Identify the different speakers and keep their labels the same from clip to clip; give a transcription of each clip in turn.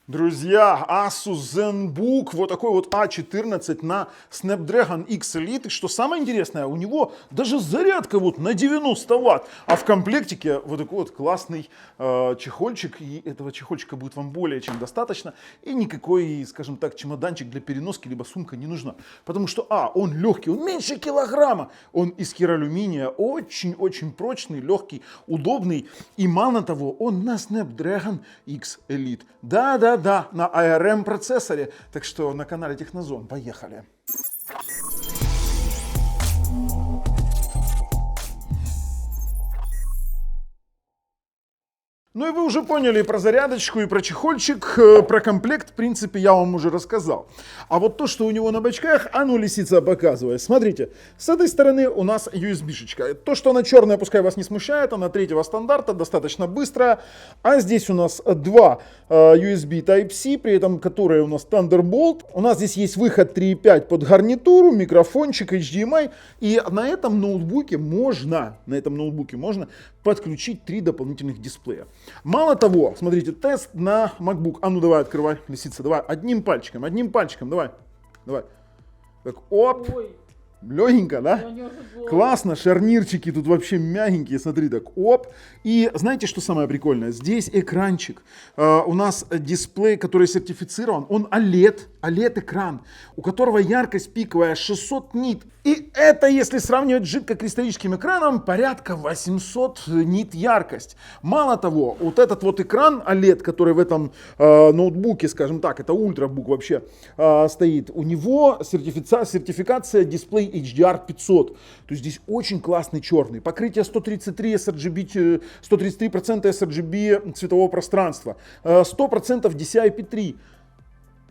Speaker 1: Друзья, Asus ZenBook, вот такой вот A14 на Snapdragon X Elite. И что самое интересное, у него даже зарядка вот на 90 ватт. А в комплектике вот такой вот классный чехольчик. И этого чехольчика будет вам более чем достаточно. И никакой, скажем так, чемоданчик для переноски, либо сумка не нужна. Потому что, он легкий, он меньше килограмма. Он из кералюминия, очень-очень прочный, легкий, удобный. И мало того, он на Snapdragon X Elite. Да, на ARM процессоре. Так что на канале Технозон. Поехали. Ну и вы уже поняли и про зарядочку, и про чехольчик, про комплект, в принципе, я вам уже рассказал. А вот то, что у него на бочках, лисица показывает. Смотрите, с этой стороны у нас USB-шечка. То, что она черная, пускай вас не смущает, она третьего стандарта, достаточно быстрая. А здесь у нас два USB Type-C, при этом которые у нас Thunderbolt. У нас здесь есть выход 3.5 под гарнитуру, микрофончик, HDMI. И на этом ноутбуке можно подключить 3 дополнительных дисплея. Мало того, смотрите, тест на MacBook. Ну давай, открывай, лисица, давай, одним пальчиком, давай. Так, оп. Ой. Легенько, да? Классно, шарнирчики тут вообще мягенькие, смотри, так, оп. И знаете, что самое прикольное? Здесь экранчик. У нас дисплей, который сертифицирован, он OLED-экран, у которого яркость пиковая 600 нит. И это, если сравнивать с жидкокристаллическим экраном, порядка 800 нит яркость. Мало того, вот этот вот экран OLED, который в этом ноутбуке, скажем так, это ультрабук вообще стоит, у него сертификация дисплей HDR 500. То есть здесь очень классный черный. Покрытие 133 sRGB, 133% sRGB цветового пространства, 100% DCI-P3.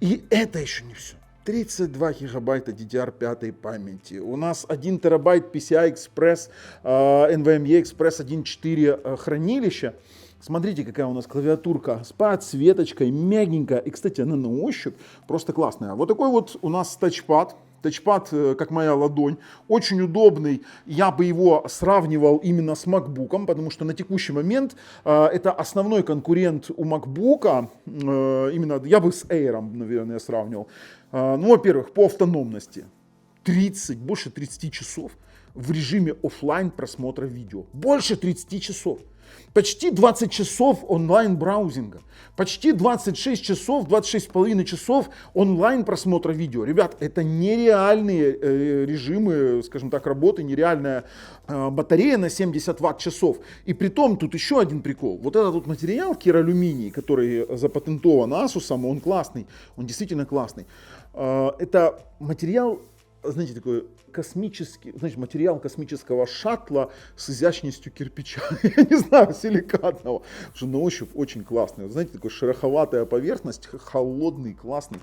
Speaker 1: И это еще не все. 32 гигабайта DDR5 памяти. У нас 1 терабайт PCI Express, NVMe Express 1.4 хранилища. Смотрите, какая у нас клавиатурка с подсветочкой, мягенькая. И, кстати, она на ощупь просто классная. Вот такой вот у нас тачпад. Тачпад, как моя ладонь, очень удобный. Я бы его сравнивал именно с MacBook, потому что на текущий момент это основной конкурент у MacBook. Именно я бы с Air, наверное, сравнивал. Ну, во-первых, по автономности. Больше 30 часов в режиме офлайн просмотра видео. Больше 30 часов. Почти 20 часов онлайн-браузинга. Почти 26 часов, 26,5 часов онлайн просмотра видео. Ребят, это нереальные режимы, скажем так, работы, нереальная батарея на 70 ватт-часов. И при том тут еще один прикол. Вот этот вот материал кералюминий, который запатентован Asus, он классный, он действительно классный. Это материал, знаете, такой космический, значит, материал космического шаттла с изящностью кирпича, я не знаю, силикатного, что на ощупь очень классный. Вот, знаете, такая шероховатая поверхность, холодный, классный.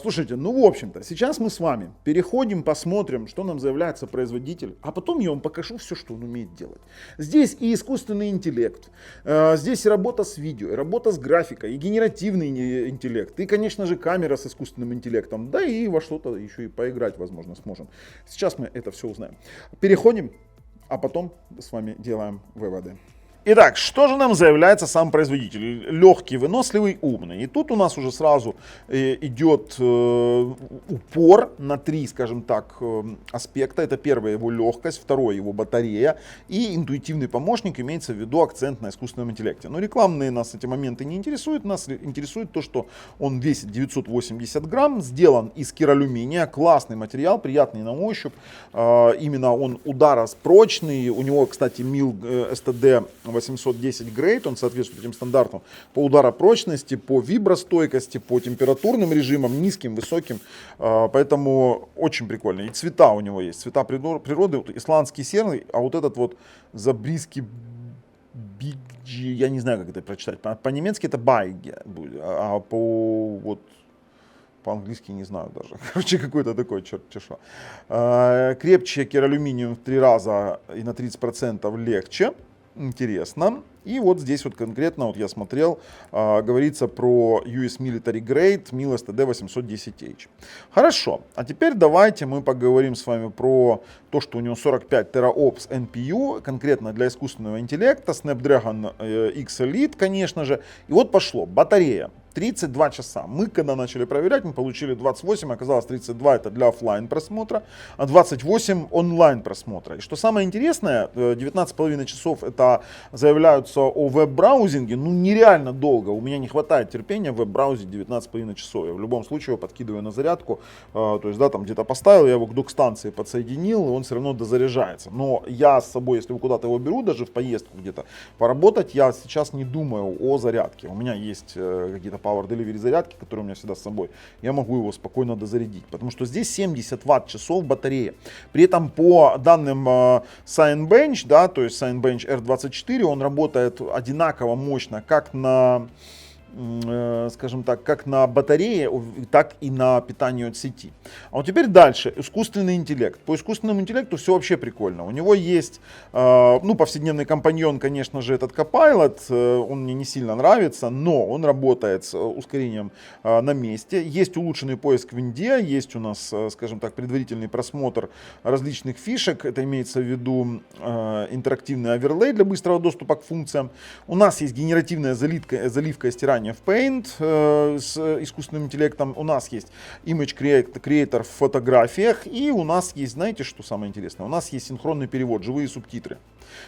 Speaker 1: Слушайте, ну, в общем-то, сейчас мы с вами переходим, посмотрим, что нам заявляется производитель, а потом я вам покажу все, что он умеет делать. Здесь и искусственный интеллект, здесь и работа с видео, и работа с графикой, и генеративный интеллект, и, конечно же, камера с искусственным интеллектом, да и во что-то еще и поиграть, возможно, сможем. Сейчас мы это все узнаем. Переходим, а потом с вами делаем выводы. Итак, что же нам заявляется сам производитель? Легкий, выносливый, умный. И тут у нас уже сразу идет упор на 3, скажем так, аспекта. Это первое его легкость, второе его батарея и интуитивный помощник, имеется в виду акцент на искусственном интеллекте. Но рекламные нас эти моменты не интересуют. Нас интересует то, что он весит 980 грамм, сделан из кералюминия, классный материал, приятный на ощупь. Именно он ударопрочный. У него, кстати, MIL STD 810 Grade, он соответствует этим стандартам по ударопрочности, по вибростойкости, по температурным режимам, низким, высоким, поэтому очень прикольно. И цвета у него есть, цвета природы, вот исландский серый, а вот этот вот забриски биджи, я не знаю, как это прочитать, по-немецки это байги, а по-английски не знаю даже. Короче, какой-то такой черт-че что. Крепче кералюминиум в 3 раза и на 30% легче. Интересно. И вот здесь вот конкретно, вот я смотрел, говорится про US Military Grade MIL STD 810H. Хорошо, а теперь давайте мы поговорим с вами про то, что у него 45 тераопс NPU, конкретно для искусственного интеллекта, Snapdragon X Elite, конечно же. И вот пошло, батарея. 32 часа. Мы когда начали проверять, мы получили 28, оказалось 32 это для офлайн просмотра, а 28 онлайн просмотра. И что самое интересное, 19,5 часов это заявляются о веб-браузинге, ну нереально долго. У меня не хватает терпения в веб-браузить 19,5 часов. Я в любом случае его подкидываю на зарядку, то есть да, там где-то поставил, я его к док-станции подсоединил, и он все равно дозаряжается. Но я с собой, если куда-то его беру, даже в поездку где-то поработать, я сейчас не думаю о зарядке. У меня есть какие-то Power Delivery зарядки, которые у меня всегда с собой. Я могу его спокойно дозарядить, потому что здесь 70 ватт-часов батареи. При этом по данным Cinebench, да, то есть Cinebench R24, он работает одинаково мощно как на, скажем так, как на батарее, так и на питании от сети. А вот теперь дальше, искусственный интеллект. По искусственному интеллекту все вообще прикольно. У него есть, ну, повседневный компаньон, конечно же, этот Copilot, он мне не сильно нравится, но он работает с ускорением на месте. Есть улучшенный поиск в винде, есть у нас, скажем так, предварительный просмотр различных фишек, это имеется в виду интерактивный оверлей для быстрого доступа к функциям. У нас есть генеративная заливка и стирание в Paint с искусственным интеллектом. У нас есть Image Creator в фотографиях. И у нас есть, знаете, что самое интересное? У нас есть синхронный перевод, живые субтитры.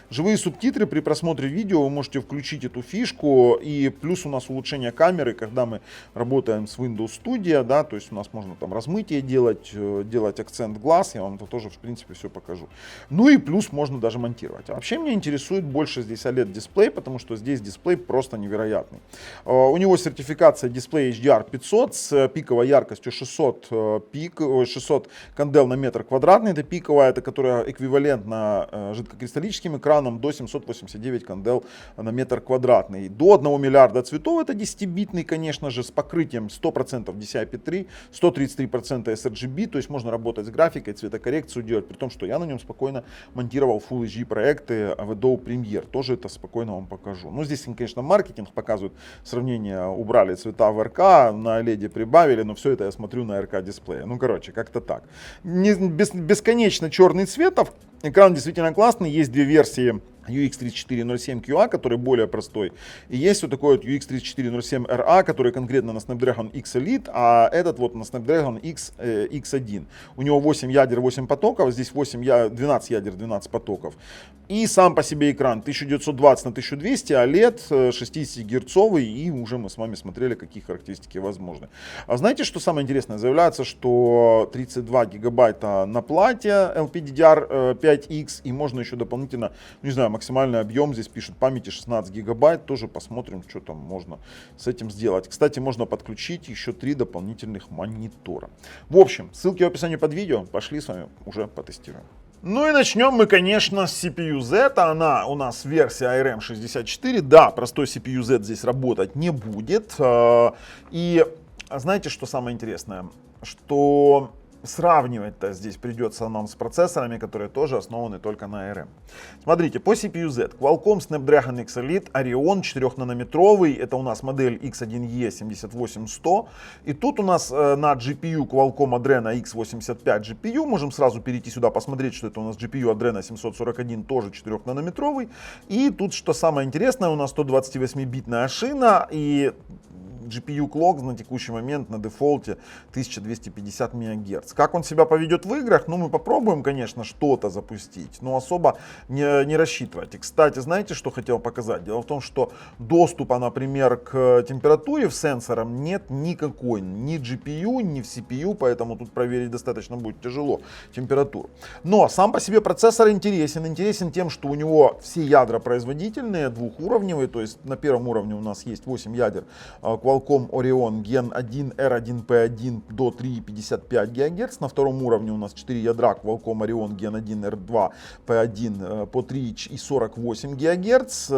Speaker 1: Живые субтитры при просмотре видео вы можете включить эту фишку. И плюс у нас улучшение камеры, когда мы работаем с Windows Studio, да, то есть у нас можно там размытие делать акцент глаз. Я вам это тоже, в принципе, все покажу. Ну и плюс можно даже монтировать. А вообще меня интересует больше здесь OLED-дисплей, потому что здесь дисплей просто невероятный. У него сертификация дисплея HDR 500 с пиковой яркостью 600 кандел на метр квадратный. Это пиковая, это которая эквивалентна жидкокристаллическим экранам до 789 кандел на метр квадратный. До 1 миллиарда цветов, это 10-битный, конечно же, с покрытием 100% DCI-P3, 133% sRGB, то есть можно работать с графикой, цветокоррекцию делать, при том, что я на нем спокойно монтировал Full HD проекты в Adobe Premiere, тоже это спокойно вам покажу. Ну, здесь, конечно, маркетинг показывает сравнение, убрали цвета в РК, на OLED прибавили, но все это я смотрю на РК дисплее. Ну, короче, как-то так. Бесконечно черный цвет, экран действительно классный, есть две версии UX3407QA, который более простой. И есть вот такой вот UX3407RA, который конкретно на Snapdragon X Elite, а этот вот на Snapdragon X1. У него 8 ядер, 8 потоков, здесь 12 ядер, 12 потоков. И сам по себе экран 1920 на 1200, OLED 60 герцовый, и уже мы с вами смотрели, какие характеристики возможны. А знаете, что самое интересное? Заявляется, что 32 гигабайта на плате LPDDR5X, и можно еще дополнительно, не знаю, максимальный объем, здесь пишут памяти 16 гигабайт, тоже посмотрим, что там можно с этим сделать. Кстати, можно подключить еще 3 дополнительных монитора. В общем, ссылки в описании под видео, пошли с вами уже потестируем. Ну и начнем мы, конечно, с CPU Z, она у нас версия ARM64, да, простой CPU Z здесь работать не будет. И знаете, что самое интересное? Что сравнивать-то здесь придется нам с процессорами, которые тоже основаны только на ARM. Смотрите, по CPU Z, Qualcomm Snapdragon X Elite, Orion 4-нанометровый, это у нас модель X1E 78100. И тут у нас на GPU Qualcomm Adreno X85 GPU, можем сразу перейти сюда, посмотреть, что это у нас GPU Adreno 741, тоже 4-нанометровый. И тут, что самое интересное, у нас 128-битная шина, и GPU Clock на текущий момент на дефолте 1250 МГц. Как он себя поведет в играх? Ну, мы попробуем, конечно, что-то запустить, но особо не рассчитывайте. Кстати, знаете, что хотел показать? Дело в том, что доступа, например, к температуре в сенсорам нет никакой. Ни GPU, ни в CPU, поэтому тут проверить достаточно будет тяжело температуру. Но сам по себе процессор интересен. Интересен тем, что у него все ядра производительные, двухуровневые, то есть на первом уровне у нас есть 8 ядер Qualcomm Orion Gen 1 R1P1 до 3,55 ГГц. На втором уровне у нас 4 ядра Qualcomm Orion Gen 1 R2 P1 по 3,48 ГГц.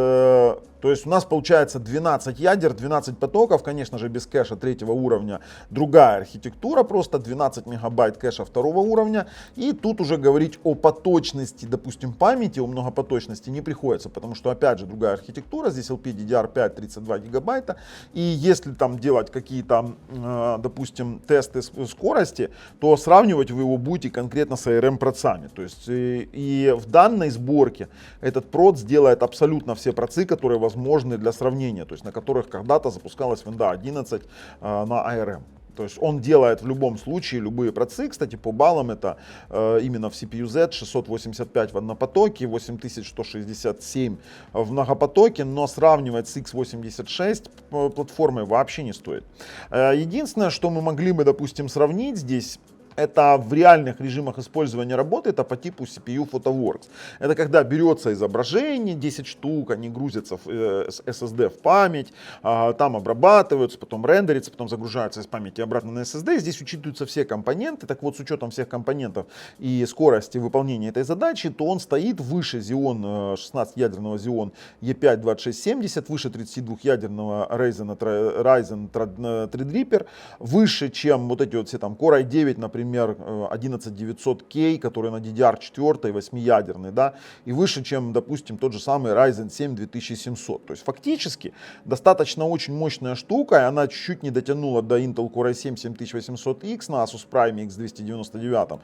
Speaker 1: То есть у нас получается 12 ядер, 12 потоков, конечно же без кэша третьего уровня, другая архитектура, просто 12 мегабайт кэша второго уровня. И тут уже говорить о поточности, допустим, памяти, о многопоточности не приходится, потому что опять же другая архитектура, здесь LPDDR5 32 гигабайта. И если там делать какие-то, допустим, тесты скорости, то сравнивать вы его будете конкретно с ARM процами. То есть и в данной сборке этот проц делает абсолютно все процы, которые возможны возможны для сравнения, то есть на которых когда-то запускалась Windows 11 на ARM. То есть он делает в любом случае любые процы. Кстати, по баллам это именно в CPU-Z 685 в однопотоке, 8167 в многопотоке, но сравнивать с x86 платформой вообще не стоит. Единственное, что мы могли бы, допустим, сравнить здесь, это в реальных режимах использования работы, это по типу CPU PhotoWorks. Это когда берется изображение, 10 штук, они грузятся в SSD в память, там обрабатываются, потом рендерятся, потом загружаются из памяти обратно на SSD. Здесь учитываются все компоненты. Так вот, с учетом всех компонентов и скорости выполнения этой задачи, то он стоит выше Xeon 16-ядерного Xeon E5-2670, выше 32-ядерного Ryzen Threadripper, выше, чем вот эти вот все там Core i9, например, 11900K, который на DDR4 8-ядерный, да, и выше, чем, допустим, тот же самый Ryzen 7 2700. То есть фактически достаточно очень мощная штука, и она чуть-чуть не дотянула до Intel Core i7 7800X на Asus Prime X299.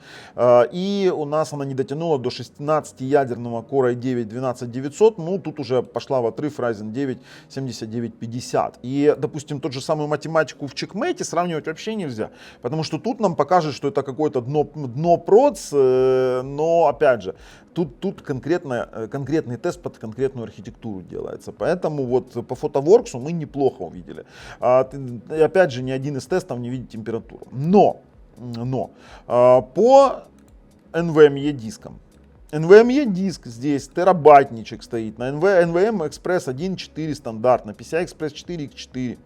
Speaker 1: И у нас она не дотянула до 16-ядерного Core i9 12900, ну тут уже пошла в отрыв Ryzen 9 7950. И, допустим, тот же самую математику в чекмейте сравнивать вообще нельзя, потому что тут нам покажет, что это какое-то дно проц, но опять же, тут конкретный тест под конкретную архитектуру делается. Поэтому вот по PhotoWorks мы неплохо увидели. И опять же, ни один из тестов не видит температуру. Но по NVMe дискам. NVMe диск здесь терабайтничек стоит, на NVMe Express 1.4 стандарт, на PCI Express 4.4.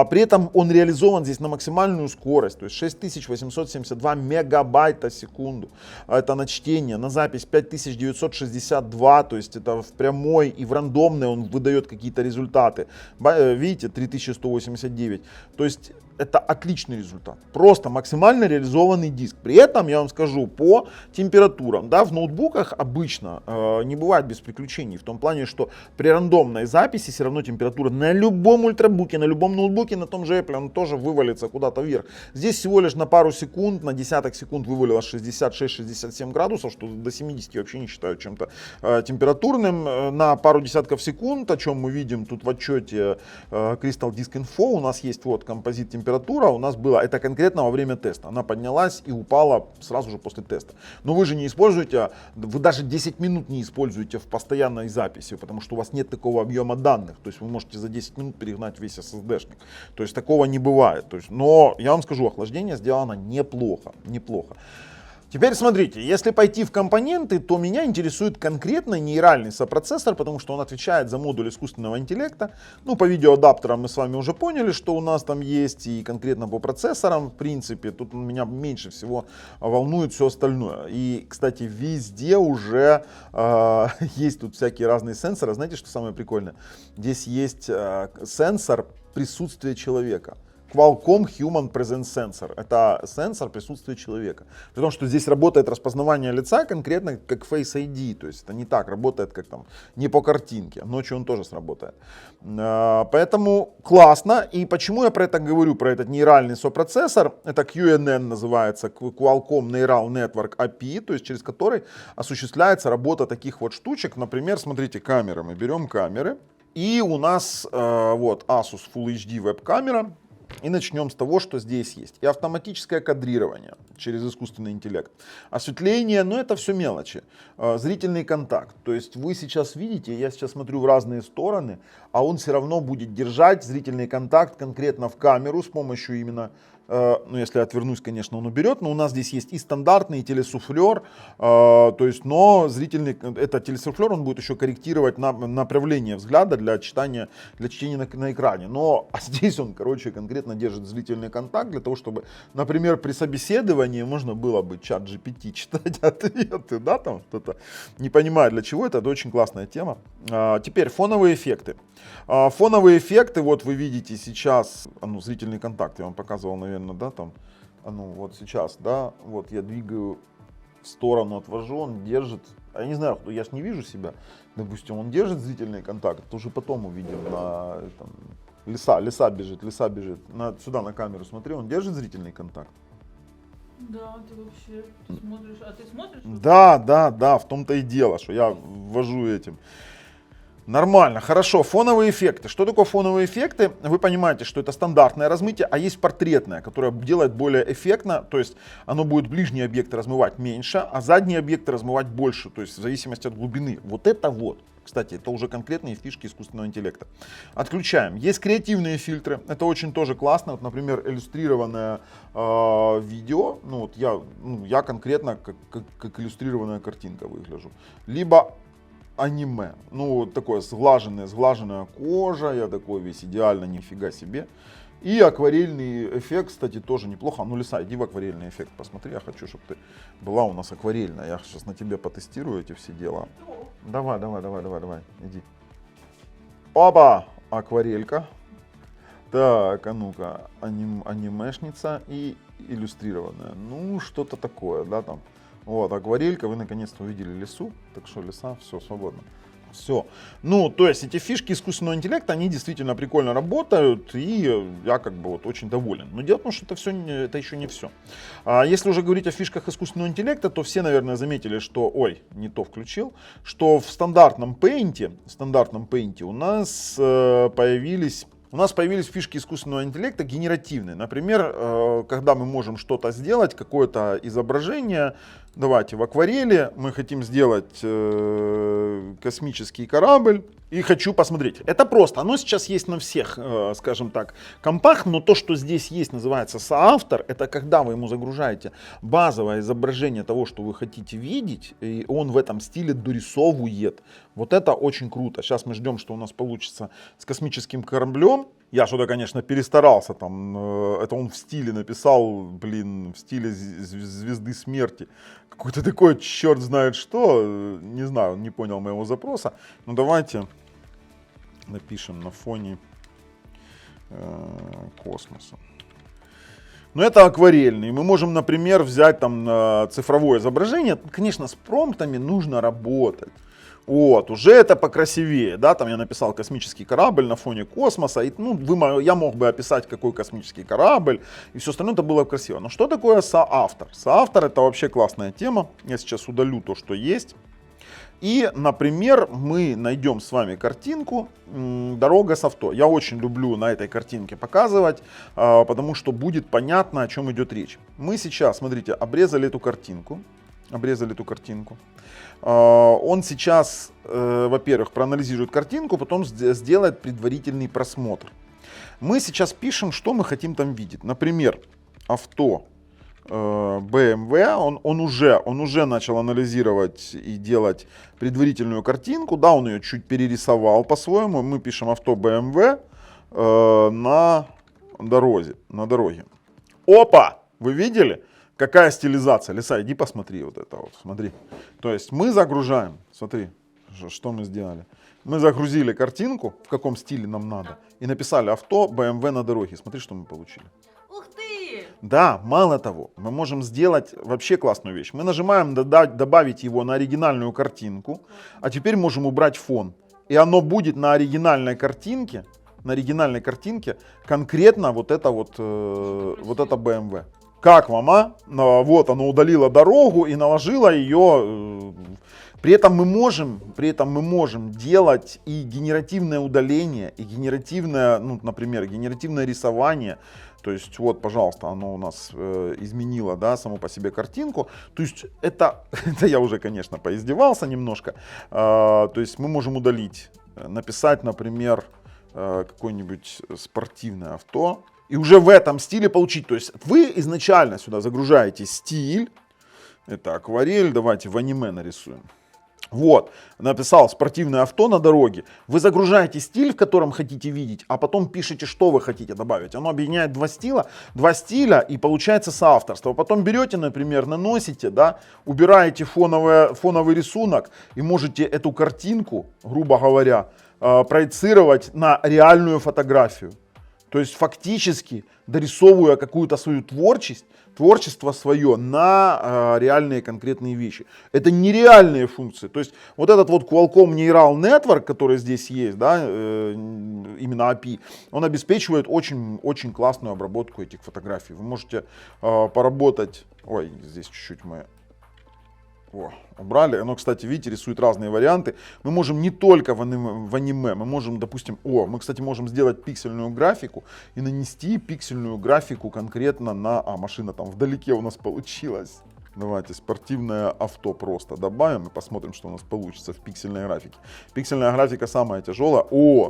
Speaker 1: При этом он реализован здесь на максимальную скорость, то есть 6872 мегабайта в секунду. Это на чтение, на запись 5962, то есть это в прямой и в рандомной он выдает какие-то результаты. Видите, 3189. То есть это отличный результат. Просто максимально реализованный диск. При этом, я вам скажу, по температурам, да, в ноутбуках обычно не бывает без приключений. В том плане, что при рандомной записи все равно температура на любом ультрабуке, на любом ноутбуке, на том же Apple, он тоже вывалится куда-то вверх. Здесь всего лишь на пару секунд, на десяток секунд вывалилось 66-67 градусов, что до 70 вообще не считаю чем-то температурным. На пару десятков секунд, о чем мы видим тут в отчете Crystal Disk Info, у нас есть вот композит температуры у нас была, это конкретно во время теста. Она поднялась и упала сразу же после теста. Но вы же не используете, вы даже 10 минут не используете в постоянной записи, потому что у вас нет такого объема данных. То есть вы можете за 10 минут перегнать весь SSD-шник. То есть такого не бывает. То есть, но я вам скажу, охлаждение сделано неплохо. Теперь смотрите, если пойти в компоненты, то меня интересует конкретно нейральный сопроцессор, потому что он отвечает за модуль искусственного интеллекта. Ну, по видеоадаптерам мы с вами уже поняли, что у нас там есть, и конкретно по процессорам, в принципе, тут меня меньше всего волнует все остальное. И, кстати, везде уже есть тут всякие разные сенсоры. Знаете, что самое прикольное? Здесь есть сенсор присутствия человека. Qualcomm Human Presence Sensor. Это сенсор присутствия человека. При том, что здесь работает распознавание лица конкретно как Face ID. То есть это не так работает, как там, не по картинке. Ночью он тоже сработает. Поэтому классно. И почему я про это говорю, про этот нейральный сопроцессор? Это QNN называется, Qualcomm Neural Network API, то есть через который осуществляется работа таких вот штучек. Например, смотрите, камеры. Мы берем камеры. И у нас вот Asus Full HD веб-камера. И начнем с того, что здесь есть. И автоматическое кадрирование через искусственный интеллект. Осветление, но это все мелочи. Зрительный контакт. То есть вы сейчас видите, я сейчас смотрю в разные стороны, а он все равно будет держать зрительный контакт конкретно в камеру с помощью именно, ну если я отвернусь, конечно, он уберет, но у нас здесь есть и стандартный, и телесуфлер, то есть, но зрительный, это телесуфлер, он будет еще корректировать направление взгляда для чтения на экране. Но здесь он, короче, конкретно держит зрительный контакт для того, чтобы, например, при собеседовании можно было бы чат GPT читать ответы, да, там что-то. Не понимаю, для чего это очень классная тема. Теперь фоновые эффекты. Фоновые эффекты, вот вы видите сейчас, зрительный контакт, я вам показывал, наверное, да, там, вот сейчас, да, вот я двигаю в сторону, отвожу, он держит, я не знаю, я ж не вижу себя, допустим, он держит зрительный контакт, это уже потом увидим, там, лиса бежит, сюда на камеру смотри, он держит зрительный контакт.
Speaker 2: Да, ты вообще смотришь, а ты смотришь?
Speaker 1: Да, в том-то и дело, что я ввожу этим. Нормально, хорошо. Фоновые эффекты. Что такое фоновые эффекты? Вы понимаете, что это стандартное размытие, а есть портретное, которое делает более эффектно. То есть оно будет ближние объекты размывать меньше, а задние объекты размывать больше. То есть в зависимости от глубины. Вот это вот. Кстати, это уже конкретные фишки искусственного интеллекта. Отключаем. Есть креативные фильтры. Это очень тоже классно. Вот, например, иллюстрированное видео. Ну, вот я конкретно как иллюстрированная картинка выгляжу. Либо аниме. Ну, вот такое сглаженная кожа. Я такой весь идеально, нифига себе. И акварельный эффект, кстати, тоже неплохо. Ну, Лиса, иди в акварельный эффект посмотри. Я хочу, чтобы ты была у нас акварельная. Я сейчас на тебе потестирую эти все дела. Давай, иди. Оба! Акварелька. Так, а ну-ка, анимешница и иллюстрированная. Ну, что-то такое, да, там. Вот, акварелька, вы наконец-то увидели Лису. Так что, Лиса, все, свободно. Все. Ну, то есть эти фишки искусственного интеллекта, они действительно прикольно работают, и я как бы вот очень доволен. Но дело в том, что это еще не все. Если уже говорить о фишках искусственного интеллекта, то все, наверное, заметили, что, ой, не то включил, что в стандартном Paint у нас появились фишки искусственного интеллекта генеративные. Например, когда мы можем что-то сделать, какое-то изображение. Давайте в акварели мы хотим сделать космический корабль. И хочу посмотреть. Это просто. Оно сейчас есть на всех, скажем так, компах. Но то, что здесь есть, называется соавтор. Это когда вы ему загружаете базовое изображение того, что вы хотите видеть. И он в этом стиле дорисовывает. Вот это очень круто. Сейчас мы ждем, что у нас получится с космическим кораблем. Я что-то, конечно, перестарался. Там, это он в стиле написал, блин, в стиле звезды смерти. Какой-то такой, черт знает что. Не знаю, не понял моего запроса. Ну давайте напишем на фоне космоса. Но это акварельный. Мы можем, например, взять там цифровое изображение. Конечно, с промптами нужно работать. Вот, уже это покрасивее, да, там я написал космический корабль на фоне космоса, и, ну, я мог бы описать, какой космический корабль, и все остальное это было красиво. Но что такое соавтор? Соавтор это вообще классная тема, я сейчас удалю то, что есть. И, например, мы найдем с вами картинку «Дорога с авто». Я очень люблю на этой картинке показывать, потому что будет понятно, о чем идет речь. Мы сейчас, смотрите, обрезали эту картинку. Он сейчас, во-первых, проанализирует картинку, потом сделает предварительный просмотр. Мы сейчас пишем, что мы хотим там видеть. Например, авто BMW, он уже начал анализировать и делать предварительную картинку. Да, он ее чуть перерисовал по-своему. Мы пишем авто BMW на дороге. Опа! Вы видели? Какая стилизация? Лиса, иди посмотри вот это вот, смотри. То есть мы загружаем, смотри, что мы сделали. Мы загрузили картинку, в каком стиле нам надо, и написали авто BMW на дороге. Смотри, что мы получили.
Speaker 2: Ух ты!
Speaker 1: Да, мало того, мы можем сделать вообще классную вещь. Мы нажимаем добавить его на оригинальную картинку, а теперь можем убрать фон. И оно будет на оригинальной картинке конкретно вот это BMW. Как вам, а? Вот оно удалило дорогу и наложило ее. При этом мы можем делать и генеративное удаление, и генеративное, ну, например, генеративное рисование. То есть вот, пожалуйста, оно у нас изменило, да, саму по себе картинку. То есть это я уже, конечно, поиздевался немножко. То есть мы можем удалить, написать, например, какое-нибудь спортивное авто. И уже в этом стиле получить. То есть вы изначально сюда загружаете стиль. Это акварель. Давайте в аниме нарисуем. Вот. Написал спортивное авто на дороге. Вы загружаете стиль, в котором хотите видеть, а потом пишете, что вы хотите добавить. Оно объединяет два стиля и получается соавторство. Потом берете, например, наносите, да, убираете фоновый рисунок и можете эту картинку, грубо говоря, проецировать на реальную фотографию. То есть фактически дорисовывая какую-то свою творчество свое на реальные конкретные вещи. Это нереальные функции. То есть вот этот вот Qualcomm Neural Network, который здесь есть, да, именно API, он обеспечивает очень классную обработку этих фотографий. Вы можете поработать, ой, здесь чуть-чуть мы О, убрали. Оно, кстати, видите, рисует разные варианты. Мы можем не только в аниме, мы можем, допустим, мы, кстати, можем сделать пиксельную графику и нанести пиксельную графику конкретно на... машина там вдалеке у нас получилась. Давайте спортивное авто просто добавим и посмотрим, что у нас получится в пиксельной графике. Пиксельная графика самая тяжелая.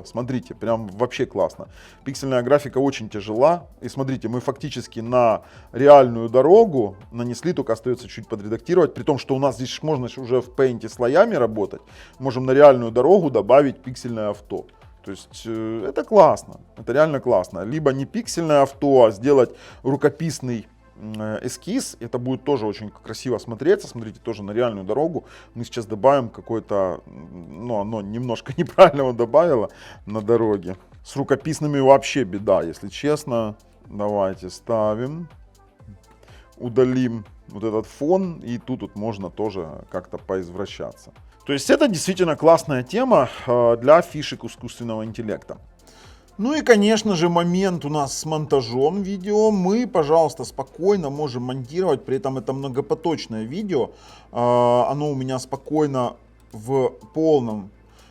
Speaker 1: Смотрите, прям вообще классно. Пиксельная графика очень тяжела. И смотрите, мы фактически на реальную дорогу нанесли, только остается чуть подредактировать. При том, что у нас здесь можно уже в Paint слоями работать. Можем на реальную дорогу добавить пиксельное авто. То есть это классно, это реально классно. Либо не пиксельное авто, а сделать рукописный эскиз, это будет тоже очень красиво смотреться. Смотрите, тоже на реальную дорогу мы сейчас добавим какое-то, оно немножко неправильно добавило на дороге. С рукописными вообще беда, если честно. Давайте ставим, удалим вот этот фон, и тут можно тоже как-то поизвращаться. То есть это действительно классная тема для фишек искусственного интеллекта. Ну и, конечно же, момент у нас с монтажом видео. Мы, пожалуйста, спокойно можем монтировать, при этом это многопоточное видео. Оно у меня спокойно в полном...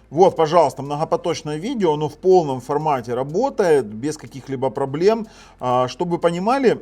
Speaker 1: Вот, пожалуйста, многопоточное видео, оно в полном формате работает, без каких-либо проблем. Чтобы вы понимали,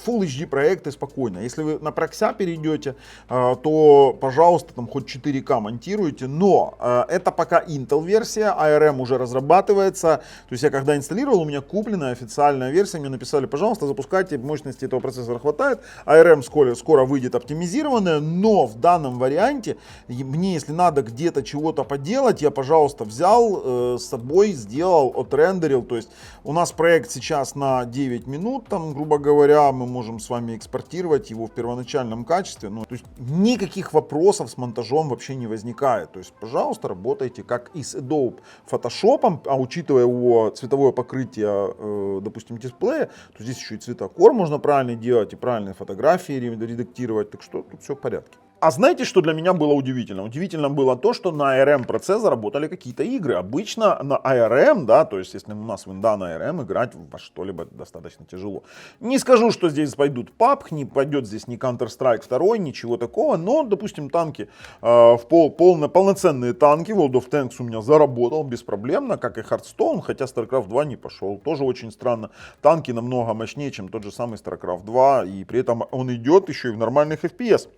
Speaker 1: Full HD проекты спокойно. Если вы на прокся перейдете, то, пожалуйста, там хоть 4К монтируйте. Но это пока Intel версия, ARM уже разрабатывается. То есть я когда инсталлировал, у меня купленная официальная версия. Мне написали, пожалуйста, запускайте, мощности этого процессора хватает. ARM скоро выйдет оптимизированная, но в данном варианте мне, если надо где-то чего-то поделать, я, пожалуйста, взял с собой, сделал, отрендерил. То есть у нас проект сейчас на 9 минут, там, грубо говоря, мы можем с вами экспортировать его в первоначальном качестве. То есть никаких вопросов с монтажом вообще не возникает. То есть, пожалуйста, работайте как и с Adobe Photoshop, а учитывая его цветовое покрытие, допустим, дисплея, то здесь еще и цветокор можно правильно делать, и правильные фотографии редактировать. Так что тут все в порядке. А знаете, что для меня было удивительно? Удивительно было то, что на ARM процессор работали какие-то игры. Обычно на ARM, да, то есть если у нас винда на ARM, играть во что-либо достаточно тяжело. Не скажу, что здесь пойдут PUBG, не пойдет здесь ни Counter-Strike 2, ничего такого, но, допустим, танки, полноценные танки, World of Tanks у меня заработал беспроблемно, как и Hearthstone, хотя StarCraft 2 не пошел. Тоже очень странно. Танки намного мощнее, чем тот же самый StarCraft 2, и при этом он идет еще и в нормальных FPS.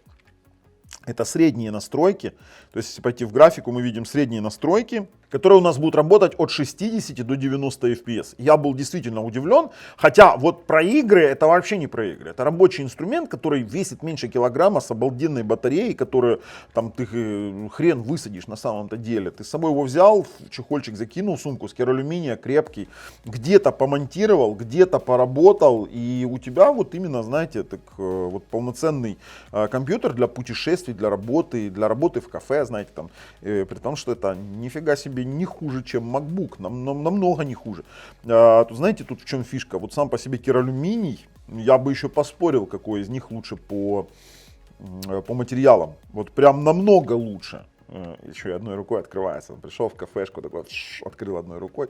Speaker 1: Это средние настройки, то есть если пойти в графику, мы видим средние настройки, которые у нас будут работать от 60 до 90 FPS. Я был действительно удивлен, хотя вот про игры это вообще не про игры. Это рабочий инструмент, который весит меньше килограмма с обалденной батареей, которую там ты хрен высадишь на самом-то деле. Ты с собой его взял, в чехольчик закинул, сумку с кералюминия, крепкий, где-то помонтировал, где-то поработал, и у тебя вот именно, знаете, так, вот полноценный компьютер для путешествий, для работы в кафе, знаете, там, при том, что это нифига себе не хуже, чем MacBook, намного не хуже. Знаете, тут в чем фишка? Вот сам по себе кералюминий, я бы еще поспорил, какой из них лучше по материалам. Вот прям намного лучше. Еще и одной рукой открывается. Пришел в кафешку, такой, открыл одной рукой.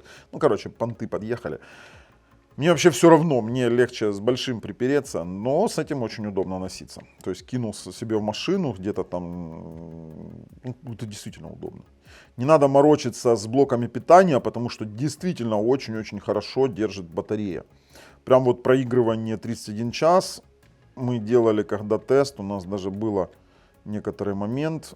Speaker 1: Понты подъехали. Мне вообще все равно, мне легче с большим припереться, но с этим очень удобно носиться. То есть кинул себе в машину, где-то там, это действительно удобно. Не надо морочиться с блоками питания, потому что действительно очень-очень хорошо держит батарея. Прям вот проигрывание 31 час мы делали, когда тест, у нас даже было некоторый момент,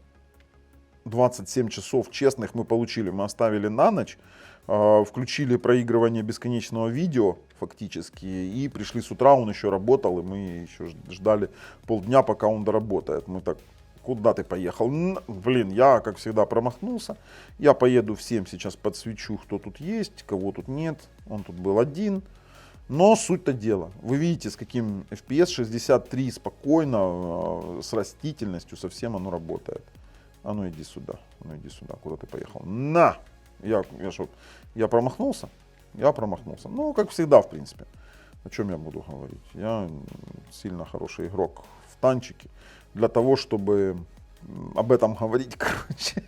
Speaker 1: 27 часов честных мы получили, мы оставили на ночь, включили проигрывание бесконечного видео фактически и пришли с утра, он еще работал, и мы еще ждали полдня, пока он доработает. Мы так, куда ты поехал? Блин, я, как всегда, промахнулся. Я поеду всем сейчас подсвечу, кто тут есть, кого тут нет. Он тут был один. Но суть-то дела. Вы видите, с каким FPS 63 спокойно, с растительностью, совсем оно работает. А ну иди сюда, куда ты поехал? На! Я промахнулся? Я промахнулся. Ну, как всегда, в принципе. О чем я буду говорить? Я сильно хороший игрок в танчике. Для того, чтобы об этом говорить, короче,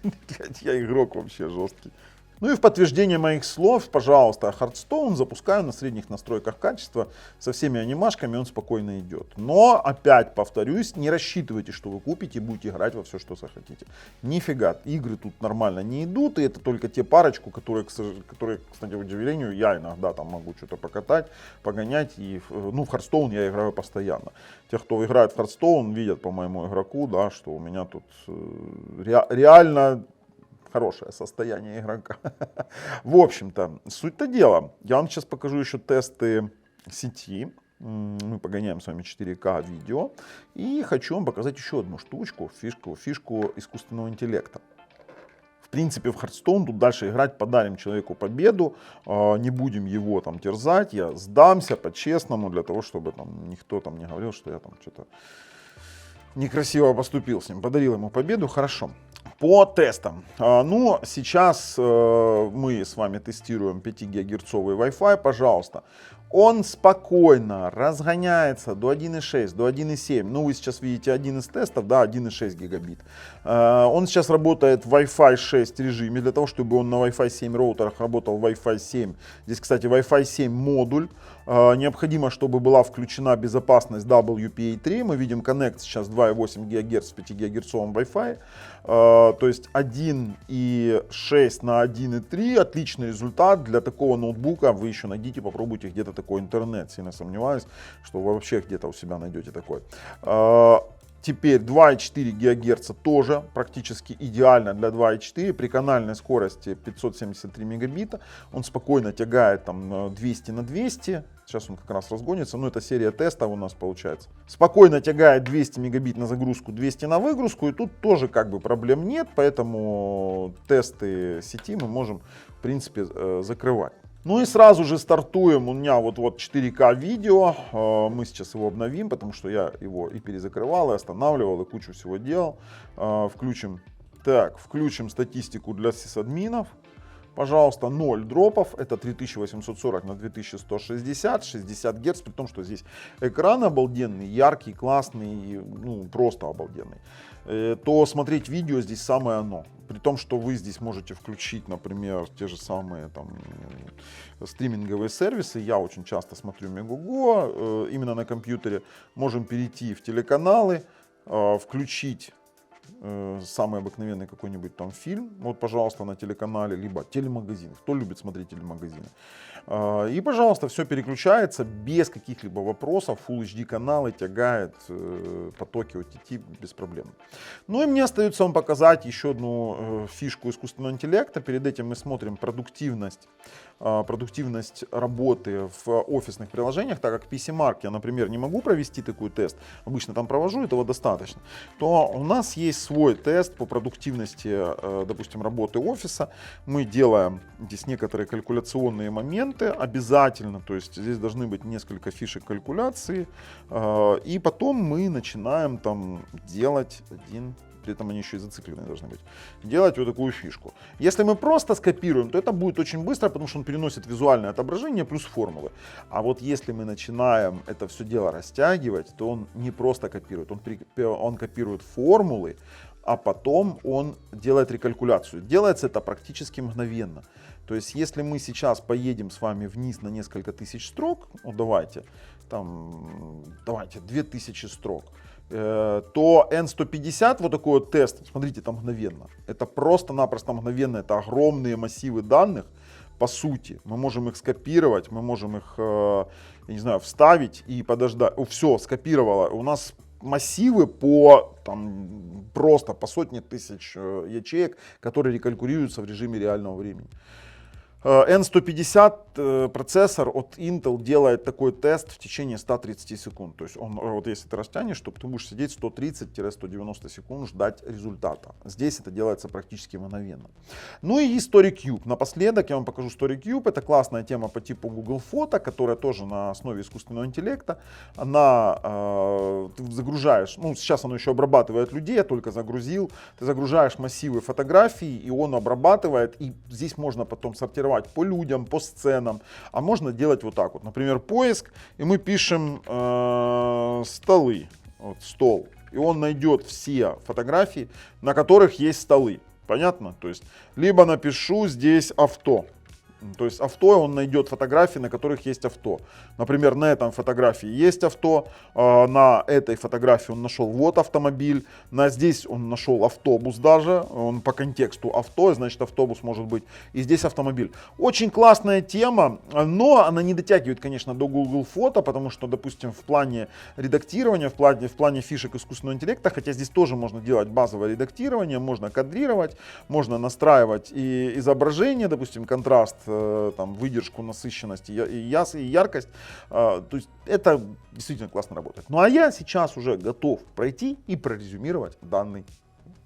Speaker 1: я игрок вообще жесткий. Ну и в подтверждение моих слов, пожалуйста, Hearthstone запускаю на средних настройках качества, со всеми анимашками он спокойно идет. Но, опять повторюсь, не рассчитывайте, что вы купите и будете играть во все, что захотите. Нифига, игры тут нормально не идут, и это только те парочку, которые, кстати, в удивлению, я иногда там могу что-то покатать, погонять, и, ну, в Hearthstone я играю постоянно. Те, кто играет в Hearthstone, видят по моему игроку, да, что у меня тут реально хорошее состояние игрока. В общем-то, суть-то дела. Я вам сейчас покажу еще тесты сети. Мы погоняем с вами 4К видео. И хочу вам показать еще одну штучку, фишку искусственного интеллекта. В принципе, в Hearthstone тут дальше играть, подарим человеку победу, не будем его там терзать, я сдамся по-честному, для того, чтобы там никто там не говорил, что я там что-то некрасиво поступил с ним. Подарил ему победу, хорошо. По тестам. Ну, сейчас мы с вами тестируем 5 ГГц Wi-Fi, пожалуйста. Он спокойно разгоняется до 1.6, до 1.7. Ну, вы сейчас видите один из тестов, да, 1.6 гигабит. Он сейчас работает в Wi-Fi 6 режиме. Для того, чтобы он на Wi-Fi 7 роутерах работал Wi-Fi 7. Здесь, кстати, Wi-Fi 7 модуль. Необходимо, чтобы была включена безопасность WPA3. Мы видим Connect сейчас 2.8 ГГц с 5 ГГц Wi-Fi. То есть 1.6 на 1.3 отличный результат. Для такого ноутбука вы еще найдите, попробуйте где-то такой интернет. Сильно сомневаюсь, что вы вообще где-то у себя найдете такой. Теперь 2.4 ГГц тоже практически идеально для 2.4 при канальной скорости 573 мегабита. Он спокойно тягает там 200 на 200. Сейчас он как раз разгонится, но это серия тестов у нас получается. Спокойно тягает 200 мегабит на загрузку, 200 на выгрузку. И тут тоже как бы проблем нет, поэтому тесты сети мы можем в принципе закрывать. Ну и сразу же стартуем. У меня вот 4К видео. Мы сейчас его обновим, потому что я его и перезакрывал, и останавливал, и кучу всего делал. Включим статистику для сисадминов. Пожалуйста, 0 дропов. Это 3840 на 2160, 60 Гц. При том, что здесь экран обалденный, яркий, классный, ну просто обалденный. То смотреть видео здесь самое оно. При том, что вы здесь можете включить, например, те же самые там стриминговые сервисы. Я очень часто смотрю Мегого именно на компьютере. Можем перейти в телеканалы, включить самый обыкновенный какой-нибудь там фильм, вот, пожалуйста, на телеканале, либо телемагазин. Кто любит смотреть телемагазины? И, пожалуйста, все переключается без каких-либо вопросов. Full HD каналы тягает потоки OTT без проблем. Ну и мне остается вам показать еще одну фишку искусственного интеллекта. Перед этим мы смотрим продуктивность работы в офисных приложениях, так как PC-Mark я, например, не могу провести такой тест, обычно там провожу, этого достаточно, то у нас есть свой тест по продуктивности, допустим, работы офиса. Мы делаем здесь некоторые калькуляционные моменты обязательно, то есть здесь должны быть несколько фишек калькуляции, и потом мы начинаем там делать при этом они еще и зацикленные должны быть, делать вот такую фишку. Если мы просто скопируем, то это будет очень быстро, потому что он переносит визуальное отображение плюс формулы. А вот если мы начинаем это все дело растягивать, то он не просто копирует, он копирует формулы, а потом он делает рекалькуляцию. Делается это практически мгновенно. То есть если мы сейчас поедем с вами вниз на несколько тысяч строк, ну давайте 2000 строк, то N150, вот такой вот тест, смотрите, это мгновенно. Это просто-напросто мгновенно, это огромные массивы данных, по сути. Мы можем их скопировать, мы можем их, я не знаю, вставить и подождать. Все, скопировало. У нас массивы просто по сотне тысяч ячеек, которые рекалькулируются в режиме реального времени. N150 процессор от Intel делает такой тест в течение 130 секунд. То есть вот если ты растянешь, то ты будешь сидеть 130-190 секунд ждать результата. Здесь это делается практически мгновенно. Ну и StoryCube. Напоследок я вам покажу StoryCube. Это классная тема по типу Google Фото, которая тоже на основе искусственного интеллекта. Ты загружаешь, сейчас оно еще обрабатывает людей, я только загрузил. Ты загружаешь массивы фотографий, и он обрабатывает. И здесь можно потом сортировать по людям, по сценам, а можно делать вот так вот, например, поиск, и мы пишем столы, вот, стол, и он найдет все фотографии, на которых есть столы. Понятно? То есть, либо напишу здесь авто. То есть авто, он найдет фотографии, на которых есть авто. Например, на этом фотографии есть авто, на этой фотографии он нашел вот автомобиль, здесь он нашел автобус даже, он по контексту авто, значит автобус может быть, и здесь автомобиль. Очень классная тема, но она не дотягивает, конечно, до Google фото, потому что, допустим, в плане редактирования, в плане фишек искусственного интеллекта, хотя здесь тоже можно делать базовое редактирование, можно кадрировать, можно настраивать и изображение, допустим, контраст, там, выдержку, насыщенность и яркость. То есть это действительно классно работает. Ну а я сейчас уже готов пройти и прорезюмировать данный,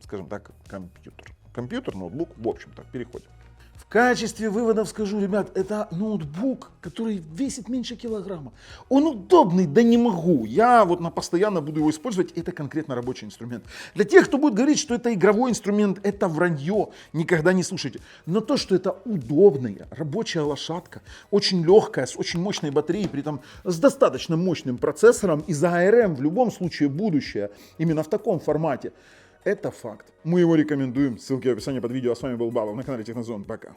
Speaker 1: скажем так, компьютер. Компьютер, ноутбук, в общем-то, переходим. В качестве выводов скажу, ребят, это ноутбук, который весит меньше килограмма. Он удобный, да не могу. Я вот постоянно буду его использовать. Это конкретно рабочий инструмент. Для тех, кто будет говорить, что это игровой инструмент, это вранье. Никогда не слушайте. Но то, что это удобная рабочая лошадка, очень легкая, с очень мощной батареей, при этом с достаточно мощным процессором, и за ARM в любом случае будущее именно в таком формате. Это факт. Мы его рекомендуем. Ссылки в описании под видео. А с вами был Баба на канале Технозон. Пока.